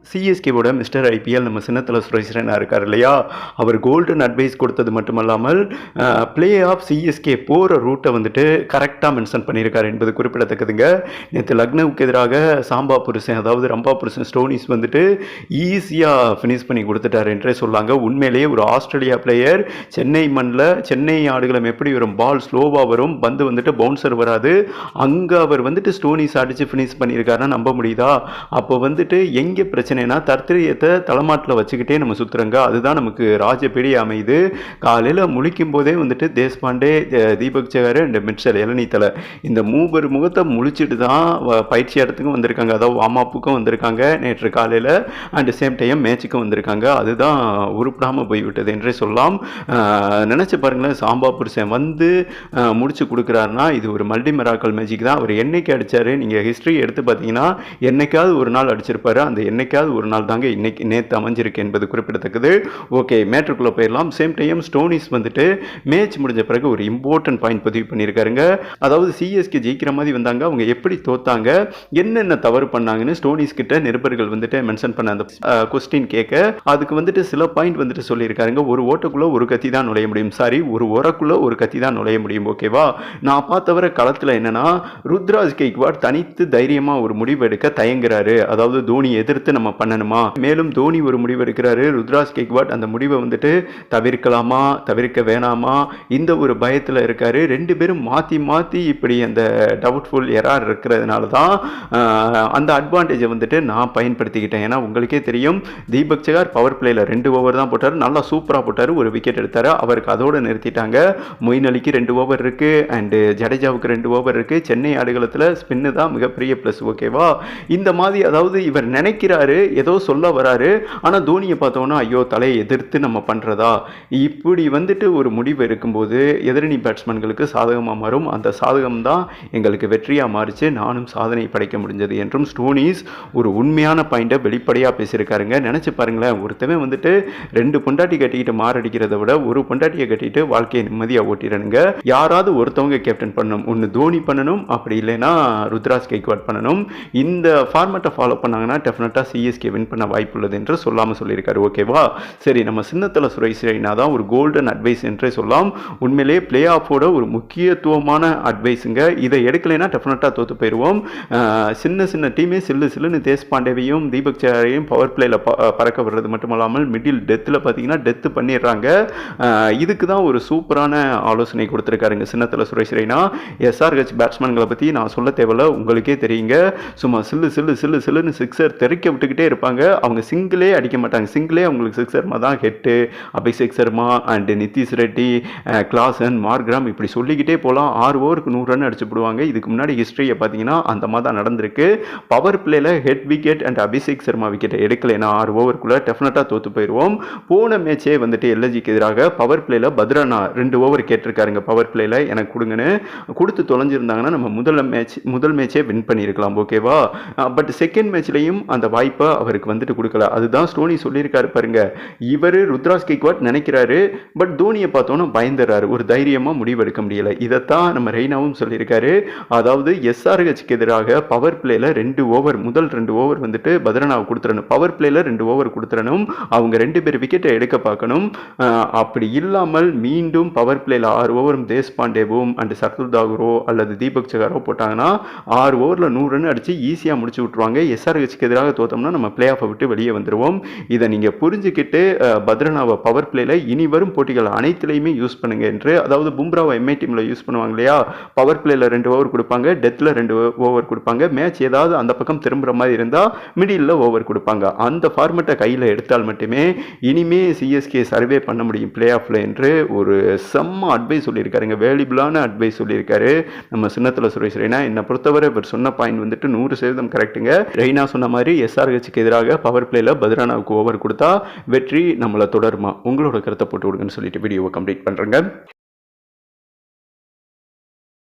சிஎஸ்கேவோட mister IPL நம்ம சின்னத்தல சுரேஷ் ரெய்னா இருக்கார் இல்லையா, அவர் கோல்டன் அட்வைஸ் கொடுத்தது மட்டுமல்லாமல் பிளே ஆஃப் சிஎஸ்கே போகிற ரூட்டை வந்துட்டு கரெக்டாக மென்ஷன் பண்ணியிருக்காரு என்பது குறிப்பிடத்தக்கதுங்க. நேற்று லக்னோவுக்கு எதிராக சாம்பா புருஷன், அதாவது ரம்பா புருஷன் ஸ்டோனிஸ் வந்துட்டு ஈஸியாக ஃபினிஷ் பண்ணி கொடுத்துட்டார் என்றே சொல்லாங்க. உண்மையிலேயே ஒரு ஆஸ்திரேலியா பிளேயர் சென்னை மண்ணில், சென்னை ஆடுகளம் எப்படி வரும், பால் ஸ்லோவாக வரும், பந்து வந்துட்டு பவுன்சர் வராது, அங்கே அவர் வந்துட்டு ஸ்டோனிஸ் அடித்து ஃபினிஷ் பண்ணியிருக்காருன்னா நம்ப முடியுதா? அப்போ வந்துட்டு எங்கே பிரச்சனை, தர்த்திரியத்தை தலைமாட்டில் வச்சுக்கிட்டே நம்ம சுத்துறங்க, அதுதான் நமக்கு ராஜபீடி அமைது. காலையில் முழிக்கும் போதே வந்துட்டு தேஷ்பாண்டே, தீபக் சஹர் அண்ட் மிட்சல் இளநீத்தலை இந்த மூவர் முகத்தை முழிச்சிட்டு தான் பயிற்சி இடத்துக்கும் வந்திருக்காங்க, அதாவது வார்ம் அப்புக்கும் வந்திருக்காங்க நேற்று காலையில், அண்ட் சேம் டைம் மேட்சுக்கும் வந்திருக்காங்க. அதுதான் உருப்படாமல் போய்விட்டது என்றே சொல்லலாம். நினச்சி பாருங்களேன், சாம்பா புருஷன் வந்து முடிச்சு கொடுக்குறாருன்னா இது ஒரு மல்டி மிராக்கல் மேஜிக் தான். அவர் என்னைக்கு அடித்தார், நீங்கள் ஹிஸ்ட்ரி எடுத்து பார்த்தீங்கன்னா என்னைக்காவது ஒரு நாள் அடிச்சிருப்பாரு, அந்த என்னைக்காவது ஒரு நாள் தாங்க இன்னைக்கு நேற்று அமைஞ்சிருக்கு என்பது குறிப்பிடத்தக்கது. ஓகே, மேட்ருக்குள்ளே போயிடலாம். சேம் டைம் ஸ்டோனிஸ் வந்துட்டு மேட்ச் முடிஞ்ச பிறகு ஒரு இம்பார்ட்டன்ட் பாயிண்ட் பதிவு பண்ணியிருக்காருங்க. அதாவது சிஎஸ்கே ஜெயிக்கிற மாதிரி வந்தாங்க, அவங்க எப்படி தோத்தாங்க, என்னென்ன தவறு பண்ணாங்கன்னு ஸ்டோனிஸ் கிட்ட நிருபர்கள் வந்துட்டு மென்ஷன் பண்ண அந்த கொஸ்டின் கேட்க அதுக்கு வந்துட்டு சில பாயிண்ட் வந்துட்டு சொல்லியிருக்காருங்க. ஒரு ஓட்டுக்குள்ள ஒரு கத்தி தான் நுழைய முடியும், சாரி ஒரு உரக்குள்ள ஒரு கத்தி தான் நுழைய முடியும். ஓகேவா, நான் பார்த்தவரை களத்தில் என்னன்னா ருத்ராஜ் கெய்க்வாட் தனித்து தைரியமாக ஒரு முடிவு எடுக்க தயங்குறாரு. அதாவது தோனி எதிர்த்து நம்ம பண்ணணுமா, மேலும் தோனி ஒரு முடிவு எடுக்கிறாரு, ருத்ராஜ் கெய்க்வாட் அந்த முடிவை வந்துட்டு தவிர்க்கலாமா தவிர்க்க வேணாமா இந்த ஒரு பயத்தில் இருக்காரு. ரெண்டு பேரும் மாற்றி மாற்றி இப்படி அந்த டவுட்ஃபுல் எரார் இருக்கிறதுனால தான் அந்த அட்வான்டேஜை வந்துட்டு நான் பயன்படுத்திக்கிட்டேன். ஏன்னா உங்களுக்கே தெரியும், தீபக் சஹர் பவர் பிளேயில் 2 ஓவர் தான் போட்டார், நல்லா சூப்பராக போட்டார், ஒரு விக்கெட் எடுத்தார், அவருக்கு அதோடு நிறுத்திட்டாங்க. மொயின் அலிக்கு 2 ஓவர் இருக்குது, அண்டு ஜடேஜாவுக்கு 2 ஓவர் இருக்குது. சென்னை ஆடுகளத்தில் ஸ்பின்னு தான் மிகப்பெரிய ப்ளஸ். ஓகேவா, இந்த மாதிரி அதாவது இவர் நினைக்கிறாரு ஏதோ சொல்ல வராரு, ஆனால் தோனியை பார்த்தோன்னா ஐயோ தலையை எதிர்த்து நம்ம பண்ணுறதா, இப்படி வந்துட்டு ஒரு முடிவு இருக்கும்போது எதிரணி பேட்ஸ்மேன்களுக்கு சாதகமாக மாறும். அந்த சாதகம் தான் எங்களுக்கு வெற்றியாக மாறிச்சு, நானும் சாதனை படைக்க முடிஞ்சது என்றும் ஸ்டோனிஸ் ஒரு உண்மையான பாயிண்டை வெளிப்படையாக பேசியிருக்காருங்க. நினச்சி பாருங்களேன், ஒருத்தவன் வந்துட்டு 2 பொண்டாட்டி கட்டிக்கிட்டு மாரடிக்கிறத விட ஒரு பொண்டாட்டியை கட்டிட்டு வாழ்க்கையை நிம்மதியாக ஓட்டிடணுங்க. யாராவது ஒருத்தவங்க கேப்டன் பண்ணணும், ஒன்று தோனி பண்ணணும், அப்படி இல்லைன்னா ருத்ராஜ் கெய்க்வாட் பண்ணணும். இந்த ஃபார்மேட்டை ஃபாலோ பண்ணாங்கன்னா டெஃபினட்டாக சிஎஸ்கே வின் பண்ண வாய்ப்பு உள்ளது என்று சொல்லாமல் சொல்லியிருக்காரு. ஓகேவா, சரி, நம்ம சின்னத்தல சுரேஷ் ரெய்னா தான் ஒரு கோல்டன் அட்வைஸ் என்றே சொல்லலாம். உண்மையிலேயே பிளே ஆஃபோட ஒரு முக்கியத்துவமான அட்வைஸுங்க. இதை எடுக்கலைன்னா டெஃபினட்டாக தோற்று போயிடுவோம். சின்ன சின்ன டீமே சில்லுன்னு தேஷ்பாண்டேவையும் தீபக் சஹரையும் பவர் பிளேயில் பறக்க விடுறது மட்டுமல்லாமல் மிடில் டெத்தில் பார்த்தீங்கன்னா டெத்து பண்ணிடுறாங்க. இதுக்கு தான் ஒரு சூப்பரான ஆலோசனை கொடுத்துருக்காருங்க சின்னத்தல சுரேஷ் ரெய்னா. எஸ்ஆர்ஹெச் பேட்ஸ்மேன்களை பற்றி நான் சொல்ல தேவையில்ல, உங்களுக்கே தெரியுங்க. சும்மா சில்லுன்னு சிக்ஸர் தெறிக்க விட்டுக்கிட்டே இருப்பாங்க. அவங்க சிங்கிளே அடிக்க மாட்டாங்க, சிங்கிளே அவங்களுக்கு சிக்ஸ் சர்மா தான் head, Abhishek Sharma and Nitish Reddy, Klaasen, Markram, இப்படி சொல்லிக்கிட்டே போகலாம். 6 ஓவருக்கு 100 ரன் அடிச்சு போடுவாங்க. இதுக்கு முன்னாடி ஹிஸ்ட்ரியை பார்த்தீங்கன்னா அந்த மாதிரி தான் நடந்திருக்கு. பவர் பிளேயில் Head wicket and Abhishek Sharma விக்கெட்டை எடுக்கலைன்னா 6 ஓவருக்குள்ளே டெஃபினட்டாக தோற்று போயிடுவோம். போன மேட்சே வந்துட்டு எல்எஜிக்கு எதிராக பவர் பிளேயில் பத்ரனா 2 ஓவர் கேட்டிருக்காருங்க, பவர் பிளேயில் எனக்கு கொடுங்கன்னு கொடுத்து தொலைஞ்சிருந்தாங்கன்னா நம்ம முதல் மேட்சே வின் பண்ணியிருக்கலாம். ஓகேவா, பட் செகண்ட் மேட்ச்லையும் அந்த வாய்ப்பை அவருக்கு வந்துட்டு கொடுக்கல. அதுதான் ஸ்டோனி சொல்லியிருக்காரு பாருங்க, இவர் ருத்ராஜ் கெய்க்வாட் நினைக்கிறாரு, பட் தோனியை பார்த்தோன்னா பயந்துறாரு, ஒரு தைரியமாக முடிவெடுக்க முடியல. இதைத்தான் நம்ம ரெய்னாவும் சொல்லியிருக்காரு. அதாவது எஸ்ஆர்ஹெச்க்கு எதிராக பவர் பிளேயில் 2 ஓவர், முதல் 2 ஓவர் வந்துட்டு பத்ரனாவை கொடுத்துடணும், பவர் பிளேயில் 2 ஓவர் கொடுத்துடணும், அவங்க 2 பேர் விக்கெட்டை எடுக்க பார்க்கணும். அப்படி இல்லாமல் மீண்டும் பவர் பிளேயில் 6 ஓவரும் தேஷ்பாண்டேவும் அண்ட் சர்துல் தாகூரோ அல்லது தீபக் சஹரோ போட்டாங்கன்னா 6 ஓவரில் 100 ரன் அடித்து ஈஸியாக முடிச்சு விட்ருவாங்க. எஸ்ஆர்ஹெச்க்கு எதிராக தோத்தோம்னா நம்ம பிளே ஆஃபை விட்டு வெளியே வந்துடுவோம். இதை நீங்கள் புரிஞ்சுக்கிட்டு பத்ரனாவை பவர் பிளேயில் இனி வரும் போட்டிகள் அனைத்துலையுமே யூஸ் பண்ணுங்க என்று, அதாவது பும்ராவை எம்ஐ டீமில் யூஸ் பண்ணுவாங்க இல்லையா, பவர் பிளேயில் 2 ஓவர் கொடுப்பாங்க, டெத்தில் 2 ஓவர் கொடுப்பாங்க, மேட்ச் ஏதாவது அந்த பக்கம் திரும்புகிற மாதிரி இருந்தால் மிடில் ஓவர் கொடுப்பாங்க. அந்த ஃபார்மெட்டை கையில் எடுத்தால் மட்டுமே இனிமே சிஎஸ்கே சர்வே பண்ண முடியும் பிளே ஆஃபில் என்று ஒரு செம்ம அட்வைஸ் சொல்லியிருக்காருங்க, வேல்யூபிளான அட்வைஸ் சொல்லியிருக்காரு நம்ம சின்னத்தல சுரேஷ் ரெய்னா. என்னை பொறுத்தவரை இவர் சொன்ன பாயிண்ட் வந்துட்டு 100% கரெக்டுங்க. ரெய்னா சொன்ன மாதிரி எஸ்ஆர்ஹெச்சுக்கு எதிராக பவர் பிளேயில் பத்ரனாவுக்கு ஓவர் கொடுத்தா வெற்றி நம்மளை தொடருமா? உங்களோட கருத்தை போட்டு விடுங்கன்னு சொல்லிட்டு வீடியோவை கம்ப்ளீட் பண்ணுறேங்க.